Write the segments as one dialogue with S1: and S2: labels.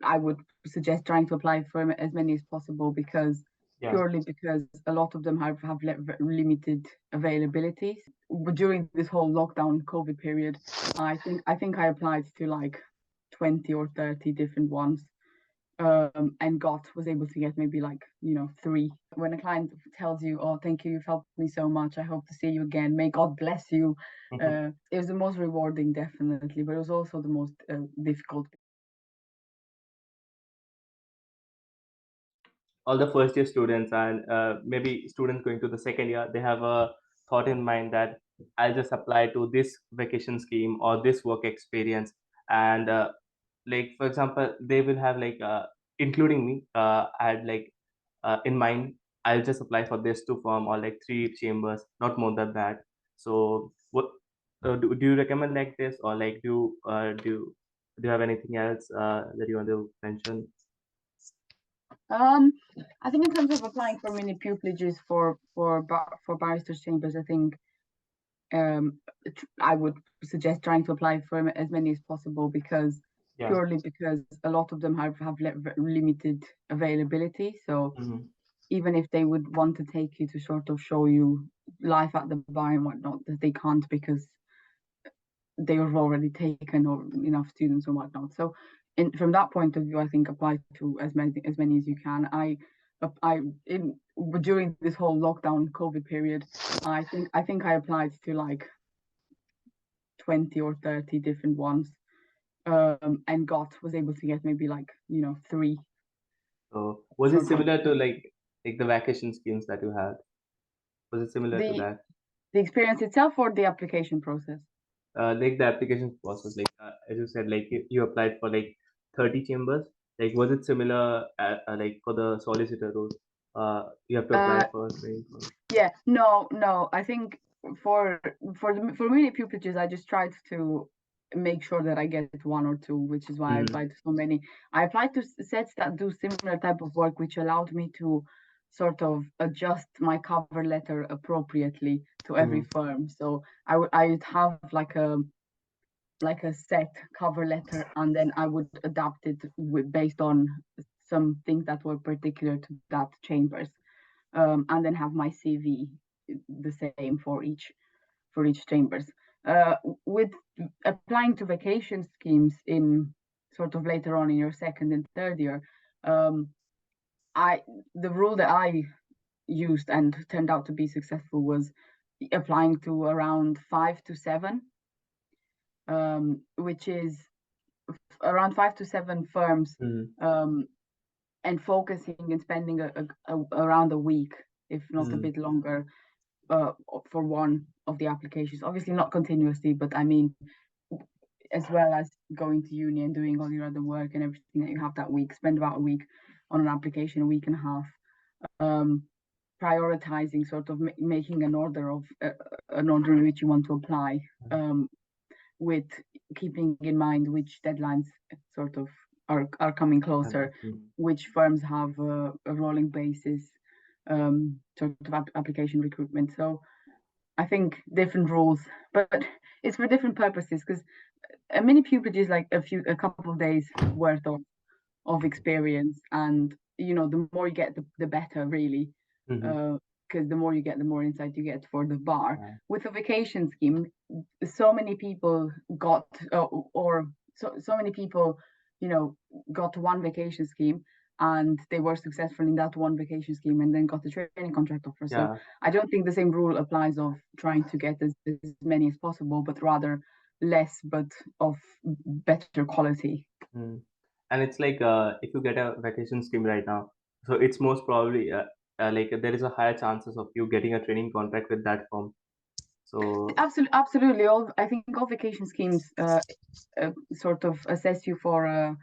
S1: I would suggest trying to apply for as many as possible because
S2: Yeah.
S1: purely because a lot of them have limited availability. During this whole lockdown COVID period, I think I applied to like 20 or 30 different ones. And was able to get maybe like 3. When a client tells you, "Oh, thank you, you've helped me so much. I hope to see you again. May God bless you."
S2: Mhm.
S1: It was the most rewarding, definitely, but it was also the most difficult.
S2: All the first year students and maybe students going to the second year, they have a thought in mind that I'll just apply to this vacation scheme or this work experience. And like, for example, they will have like, including me, I had like in mind, I'll just apply for this 2 firm or like 3 chambers, not more than that. So what do you recommend like this, or like do you have anything else that you want to mention?
S1: I think in terms of applying for mini pupilages for barristers chambers, I think I would suggest trying to apply for as many as possible because
S2: Yeah.
S1: purely because a lot of them have limited availability. So
S2: Mhm.
S1: even if they would want to take you to sort of show you life at the bar and whatnot, that they can't because they have already taken or enough students and whatnot. So from that point of view, I think apply to as many as you can. During this whole lockdown COVID period, I think I applied to like 20 or 30 different ones, and was able to get maybe like 3.
S2: So was it similar to like the vacation schemes that you had? Was it similar to that?
S1: The experience itself or the application process?
S2: Like the application process, like as you said, like you applied for like 30 chambers. Like was it similar like for the solicitor role? You have to apply for training.
S1: Yeah, no. I think for many pupilages, I just tried to make sure that I get 1 or 2, which is why I applied to so many. I applied to sets that do similar type of work, which allowed me to sort of adjust my cover letter appropriately to every firm. So I'd have like a set cover letter, and then I would adapt it based on some things that were particular to that chambers, and then have my CV the same for each chambers. With applying to vacation schemes in sort of later on in your second and third year, the rule that I used and turned out to be successful was applying to around 5 to 7, which is around 5 to 7 firms, and focusing and spending around a week, if not a bit longer, for one of the applications. Obviously not continuously, but I mean, as well as going to uni and doing all your other work and everything that you have that week, spend about a week on an application, a week and a half, prioritizing, sort of making an order in which you want to apply, with keeping in mind which deadlines sort of are coming closer, which firms have a rolling basis, sort of application recruitment. So I think different rules, but it's for different purposes, because a mini pupillage is like a couple of days worth of experience, and the more you get, the better, really, because the more you get, the more insight you get for the bar. With a vacation scheme, so many people got so many people got one vacation scheme, and they were successful in that one vacation scheme, and then got the training contract offer. So I don't think the same rule applies of trying to get as many as possible, but rather less, but of better quality.
S2: And it's like if you get a vacation scheme right now, so it's most probably like there is a higher chances of you getting a training contract with that firm. So
S1: absolutely. I think all vacation schemes sort of assess you for a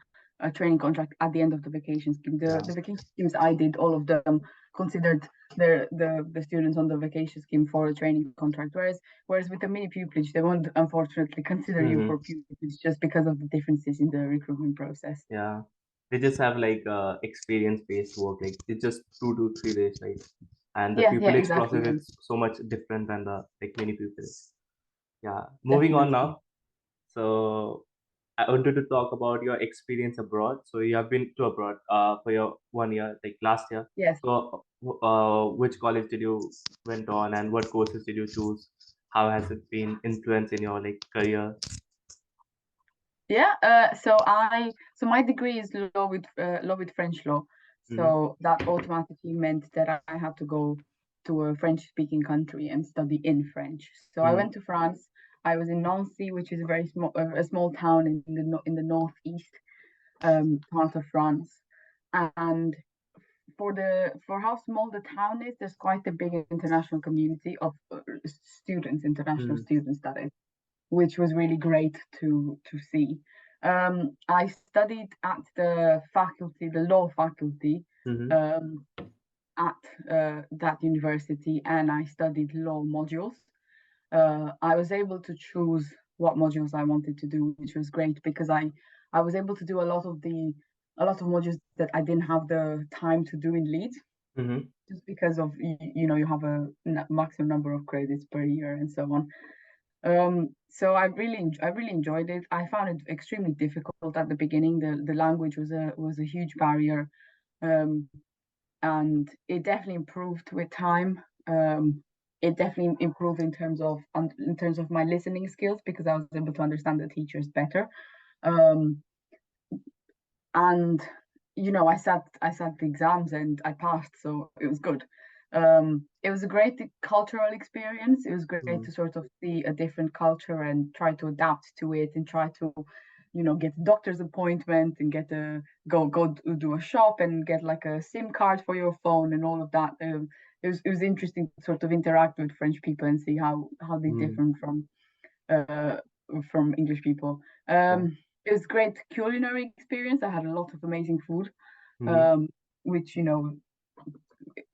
S1: training contract at the end of the vacation scheme. The vacation schemes I did, all of them considered the students on the vacation scheme for a training contract, whereas with the mini pupillage, they won't unfortunately consider you for pupillage, just because of the differences in the recruitment process.
S2: Yeah, they just have like experience based work, like it's just 2 to 3 days, right? And the pupillage
S1: exactly.
S2: process is so much different than the like mini pupillage. Yeah, moving on now. So I wanted to talk about your experience abroad. So you have been to abroad for your 1 year, like last year.
S1: Yes.
S2: So which college did you went on, and what courses did you choose? How has it been influenced in your like career?
S1: Yeah. So my degree is law with French law. So that automatically meant that I had to go to a French-speaking country and study in French. So I went to France. I was in Nancy, which is a very small town in the northeast part of France. And for how small the town is, there's quite a big international community of students, international students, that is, which was really great to see. I studied at the law faculty, at that university, and I studied law modules. I was able to choose what modules I wanted to do, which was great because I was able to do a lot of modules that I didn't have the time to do in Leeds, just because of you have a maximum number of credits per year and so on. So I really enjoyed it. I found it extremely difficult at the beginning. The language was a huge barrier, and it definitely improved with time. It definitely improved in terms of my listening skills, because I was able to understand the teachers better. And I sat the exams and I passed, so it was good. It was a great cultural experience. It was great to sort of see a different culture and try to adapt to it, and try to get a doctor's appointment and get go do a shop and get like a SIM card for your phone and all of that. It was interesting to sort of interact with French people and see how they differ from English people. It was a great culinary experience. I had a lot of amazing food, which it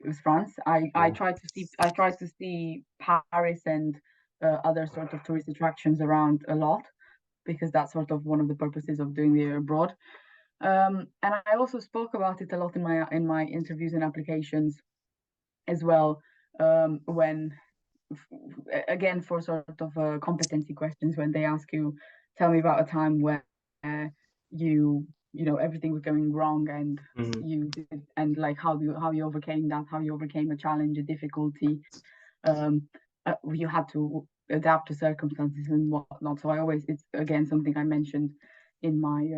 S1: was France. I tried to see Paris and other sort of tourist attractions around a lot, because that's sort of one of the purposes of doing the year abroad. And I also spoke about it a lot in my interviews and applications as well, when again, for sort of competency questions, when they ask you, tell me about a time where everything was going wrong and you did, and like how you overcame that, how you overcame a challenge, a difficulty. You had to adapt to circumstances and whatnot. So it's again something I mentioned in my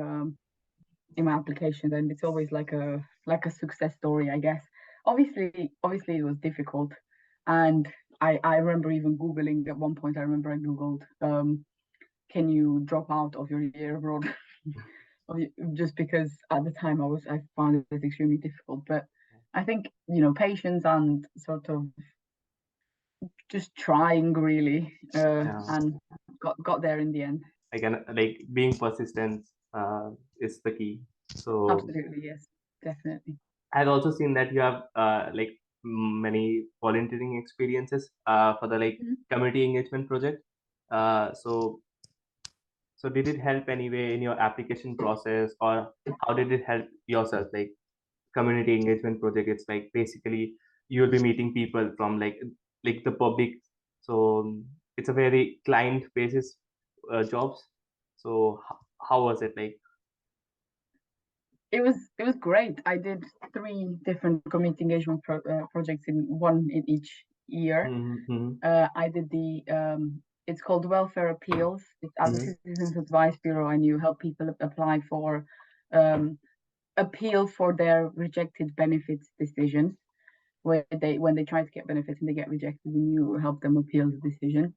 S1: application, and it's always like a success story, I guess. Obviously it was difficult, and I remember even Googling at one point. I remember I Googled, can you drop out of your year abroad? Just because at the time I found it extremely difficult. But I think, patience and sort of just trying really, and got there in the end.
S2: Again, like being persistent is the key. So
S1: Absolutely, yes, definitely.
S2: I've also seen that you have like many volunteering experiences for the like community engagement project. So did it help anyway in your application process, or how did it help yourself? Like community engagement project, it's like basically you will be meeting people from like the public. So it's a very client basis jobs. So how was it like?
S1: It was great. I did 3 different community engagement projects in each year. I did it's called Welfare Appeals. It's as a Citizens Advice Bureau, and you help people apply for appeal for their rejected benefits decisions, where when they try to get benefits and they get rejected, and you help them appeal the decision.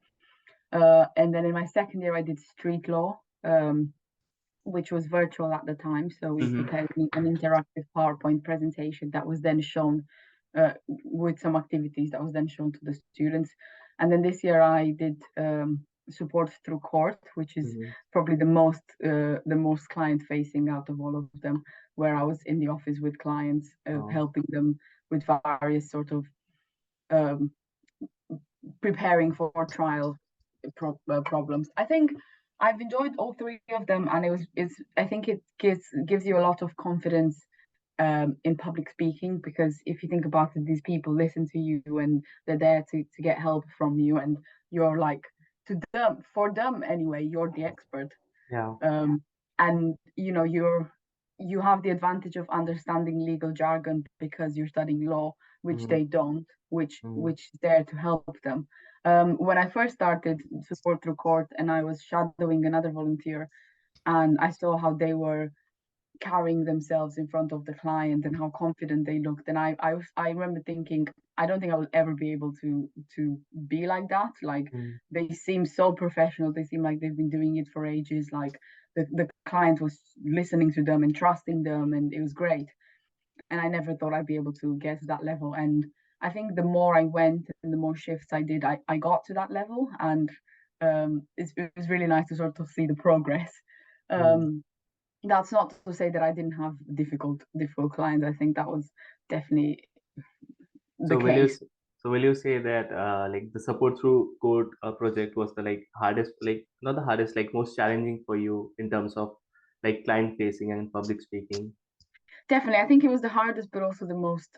S1: And then in my second year, I did street law, which was virtual at the time. So we prepared an interactive PowerPoint presentation that was then shown with some activities that was then shown to the students. And then this year I did support through court, which is probably the most client facing out of all of them, where I was in the office with clients, helping them with various sort of preparing for trial problems. I think I've enjoyed all 3 of them, and I think it gives you a lot of confidence in public speaking, because if you think about it, these people listen to you and they're there to get help from you, and you're like, for them anyway, you're the expert.
S2: Yeah.
S1: and you have the advantage of understanding legal jargon because you're studying law, which they don't, which is there to help them. When I first started support through court, and I was shadowing another volunteer, and I saw how they were carrying themselves in front of the client and how confident they looked, and I remember thinking, I don't think I will ever be able to be like that. Like, they seem so professional, they seem like they've been doing it for ages, like the client was listening to them and trusting them, and it was great. And I never thought I'd be able to get to that level, and I think the more I went and the more shifts I did, I got to that level, and it was really nice to sort of see the progress. That's not to say that I didn't have difficult clients. I think that was definitely the case.
S2: So will you say that like the support through court project was the like hardest, like not the hardest, like most challenging for you in terms of like client facing and public speaking?
S1: Definitely, I think it was the hardest, but also the most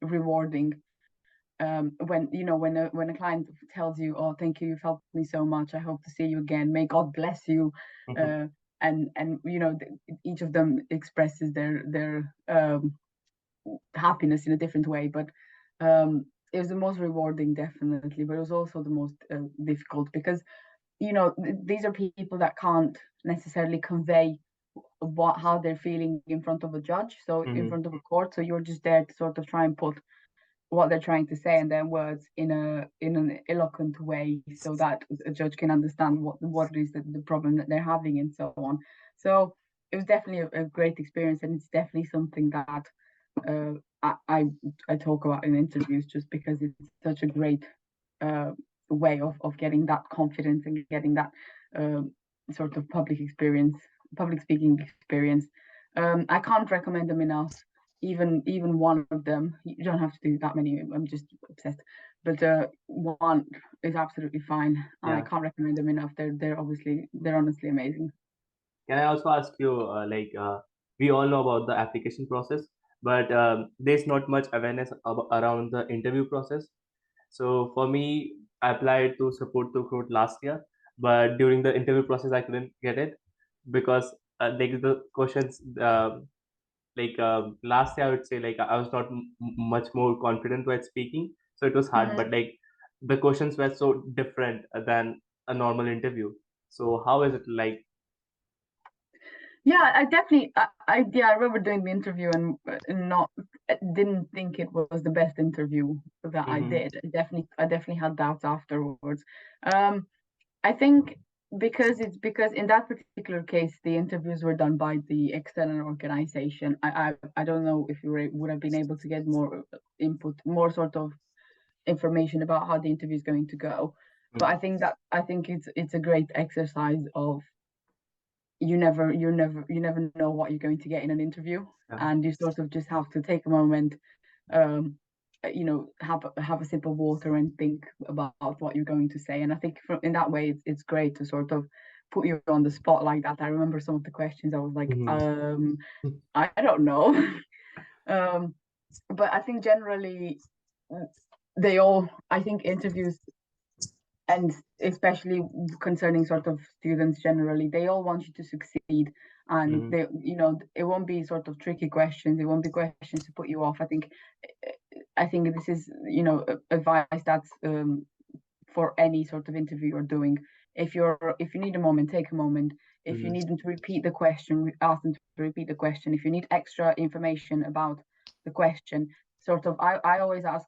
S1: rewarding. When when a client tells you, "Oh, thank you, you've helped me so much. I hope to see you again. May God bless you." And each of them expresses their happiness in a different way, but it was the most rewarding, definitely, but it was also the most difficult, because these are people that can't necessarily convey how they're feeling in front of a judge, so in front of a court, so you're just there to sort of try and put what they're trying to say in their words in an eloquent way, so that a judge can understand what it is the problem that they're having, and so on. So it was definitely a great experience, and it's definitely something that I talk about in interviews, just because it's such a great way of getting that confidence and getting that sort of public speaking experience. I can't recommend them enough. Even one of them, you don't have to do that many. I'm just obsessed, but one is absolutely fine. I can't recommend them enough. They're honestly amazing.
S2: Can I also ask you, we all know about the application process, but there's not much awareness around the interview process. So for me, I applied to support to court last year, but during the interview process, I couldn't get it because like the questions, last year, I would say like I was not much more confident while speaking, so it was hard. But like the questions were so different than a normal interview. So how is it like?
S1: Yeah, I definitely, I remember doing the interview and didn't think it was the best interview that I did. I definitely had doubts afterwards. I think because in that particular case, the interviews were done by the external organization. I don't know if you would have been able to get more input, more sort of information about how the interview is going to go. But I think it's a great exercise of you never know what you're going to get in an interview, and you sort of just have to take a moment, have a sip of water and think about what you're going to say. And I think in that way it's great to sort of put you on the spot like that. I remember some of the questions I was like, I don't know. But I think generally I think interviews, and especially concerning sort of students generally, they all want you to succeed, and they it won't be sort of tricky questions, it won't be questions to put you off. I think this is advice that's for any sort of interview you're doing. If you need a moment, take a moment. If you need them to repeat the question, ask them to repeat the question. If you need extra information about the question, sort of I always ask,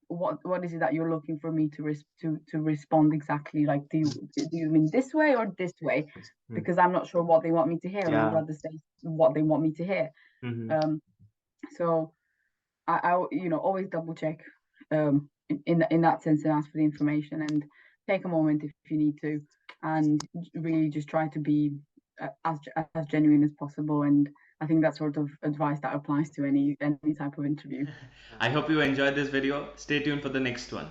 S1: what is it that you're looking for me to respond exactly? Like, do you mean this way or this way? Because I'm not sure what they want me to hear, and I'd rather say what they want me to hear. So I always double check in that sense, and ask for the information, and take a moment if you need to, and really just try to be as genuine as possible. And I think that sort of advice that applies to any type of interview.
S3: I hope you enjoyed this video. Stay tuned for the next one.